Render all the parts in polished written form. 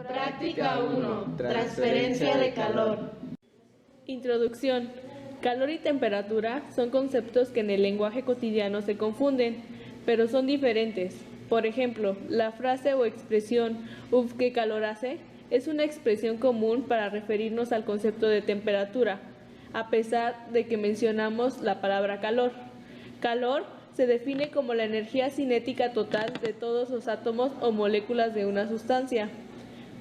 Práctica 1. Transferencia de calor. Introducción. Calor y temperatura son conceptos que en el lenguaje cotidiano se confunden, pero son diferentes. Por ejemplo, la frase o expresión "uf, qué calor hace" es una expresión común para referirnos al concepto de temperatura, a pesar de que mencionamos la palabra calor. Calor se define como la energía cinética total de todos los átomos o moléculas de una sustancia.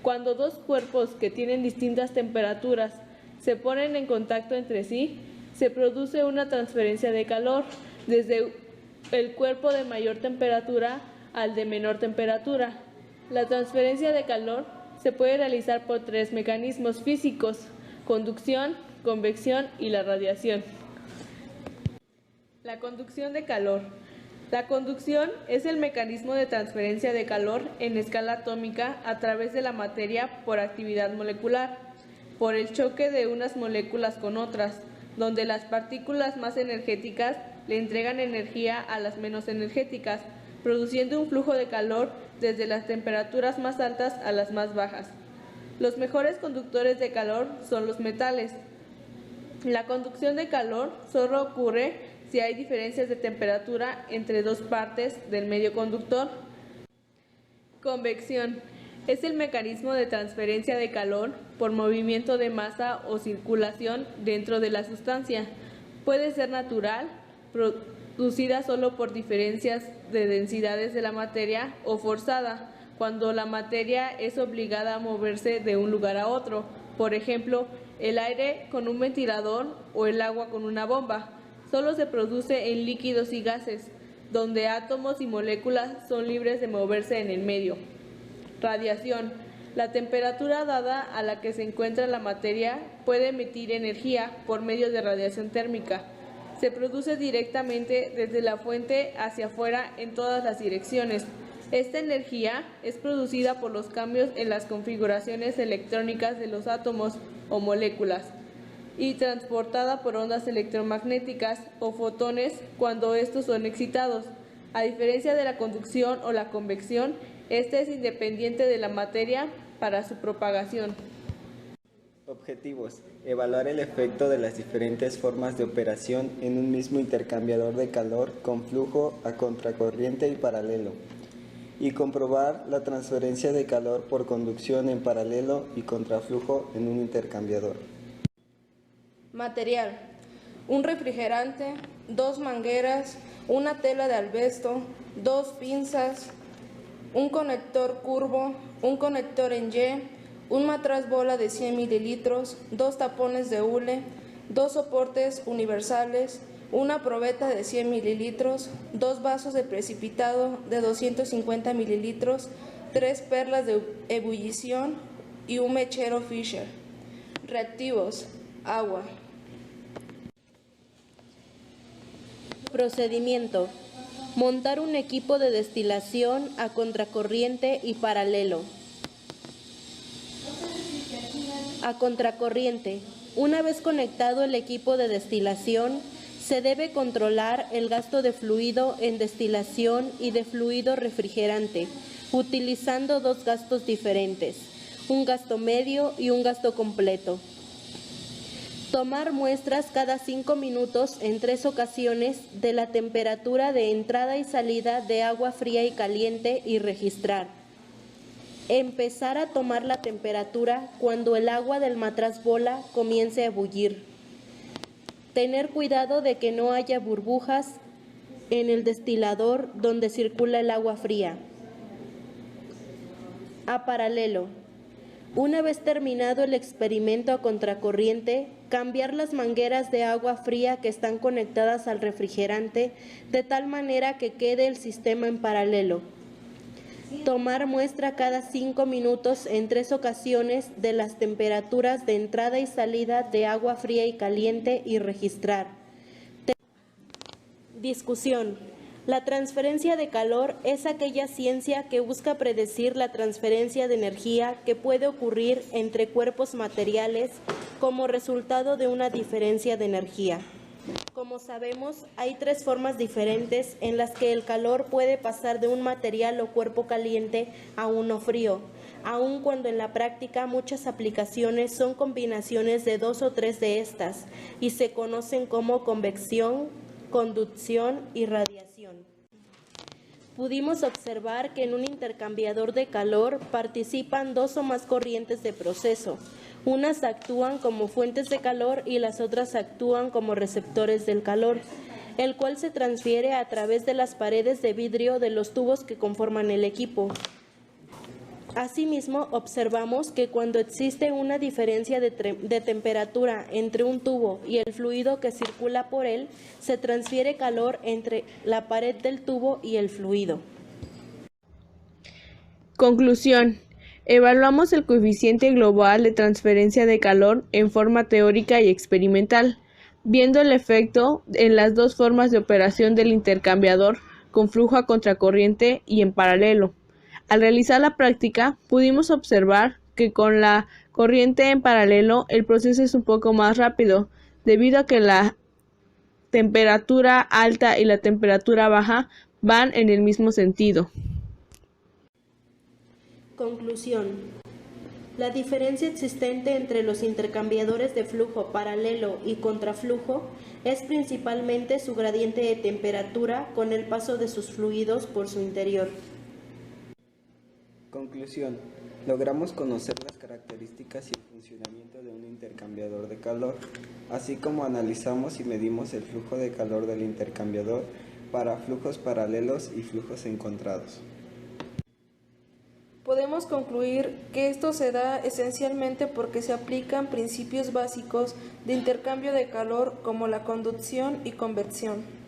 Cuando dos cuerpos que tienen distintas temperaturas se ponen en contacto entre sí, se produce una transferencia de calor desde el cuerpo de mayor temperatura al de menor temperatura. La transferencia de calor se puede realizar por tres mecanismos físicos: conducción, convección y la radiación. La conducción de calor. La conducción es el mecanismo de transferencia de calor en escala atómica a través de la materia por actividad molecular, por el choque de unas moléculas con otras, donde las partículas más energéticas le entregan energía a las menos energéticas, produciendo un flujo de calor desde las temperaturas más altas a las más bajas. Los mejores conductores de calor son los metales. La conducción de calor solo ocurre si hay diferencias de temperatura entre dos partes del medio conductor. Convección es el mecanismo de transferencia de calor por movimiento de masa o circulación dentro de la sustancia. Puede ser natural, producida solo por diferencias de densidades de la materia, o forzada, cuando la materia es obligada a moverse de un lugar a otro, por ejemplo, el aire con un ventilador o el agua con una bomba. Solo se produce en líquidos y gases, donde átomos y moléculas son libres de moverse en el medio. Radiación. La temperatura dada a la que se encuentra la materia puede emitir energía por medio de radiación térmica. Se produce directamente desde la fuente hacia afuera en todas las direcciones. Esta energía es producida por los cambios en las configuraciones electrónicas de los átomos o moléculas y transportada por ondas electromagnéticas o fotones cuando estos son excitados. A diferencia de la conducción o la convección, esta es independiente de la materia para su propagación. Objetivos: evaluar el efecto de las diferentes formas de operación en un mismo intercambiador de calor con flujo a contracorriente y paralelo, y comprobar la transferencia de calor por conducción en paralelo y contraflujo en un intercambiador. Material: un refrigerante, 2 mangueras, una tela de albesto, 2 pinzas, un conector curvo, un conector en Y, un matraz bola de 100 mililitros, 2 tapones de hule, 2 soportes universales, una probeta de 100 mililitros, 2 vasos de precipitado de 250 mililitros, 3 perlas de ebullición y un mechero Fisher. Reactivos: agua. Procedimiento: montar un equipo de destilación a contracorriente y paralelo. A contracorriente: una vez conectado el equipo de destilación, se debe controlar el gasto de fluido en destilación y de fluido refrigerante, utilizando 2 gastos diferentes, un gasto medio y un gasto completo. Tomar muestras cada 5 minutos en 3 ocasiones de la temperatura de entrada y salida de agua fría y caliente y registrar. Empezar a tomar la temperatura cuando el agua del matraz bola comience a ebullir. Tener cuidado de que no haya burbujas en el destilador donde circula el agua fría. A paralelo: una vez terminado el experimento a contracorriente, cambiar las mangueras de agua fría que están conectadas al refrigerante de tal manera que quede el sistema en paralelo. Tomar muestra cada 5 minutos en 3 ocasiones de las temperaturas de entrada y salida de agua fría y caliente y registrar. Discusión: la transferencia de calor es aquella ciencia que busca predecir la transferencia de energía que puede ocurrir entre cuerpos materiales como resultado de una diferencia de energía. Como sabemos, hay 3 formas diferentes en las que el calor puede pasar de un material o cuerpo caliente a uno frío. aun cuando en la práctica muchas aplicaciones son combinaciones de 2 o 3 de estas y se conocen como convección, conducción y radiación. Pudimos observar que en un intercambiador de calor participan 2 o más corrientes de proceso. Unas actúan como fuentes de calor y las otras actúan como receptores del calor, el cual se transfiere a través de las paredes de vidrio de los tubos que conforman el equipo. Asimismo, observamos que cuando existe una diferencia de temperatura entre un tubo y el fluido que circula por él, se transfiere calor entre la pared del tubo y el fluido. Conclusión. Evaluamos el coeficiente global de transferencia de calor en forma teórica y experimental, viendo el efecto en las dos formas de operación del intercambiador con flujo a contracorriente y en paralelo. Al realizar la práctica, pudimos observar que con la corriente en paralelo el proceso es un poco más rápido, debido a que la temperatura alta y la temperatura baja van en el mismo sentido. Conclusión. La diferencia existente entre los intercambiadores de flujo paralelo y contraflujo es principalmente su gradiente de temperatura con el paso de sus fluidos por su interior. Conclusión. Logramos conocer las características y el funcionamiento de un intercambiador de calor, así como analizamos y medimos el flujo de calor del intercambiador para flujos paralelos y flujos encontrados. Podemos concluir que esto se da esencialmente porque se aplican principios básicos de intercambio de calor como la conducción y convección.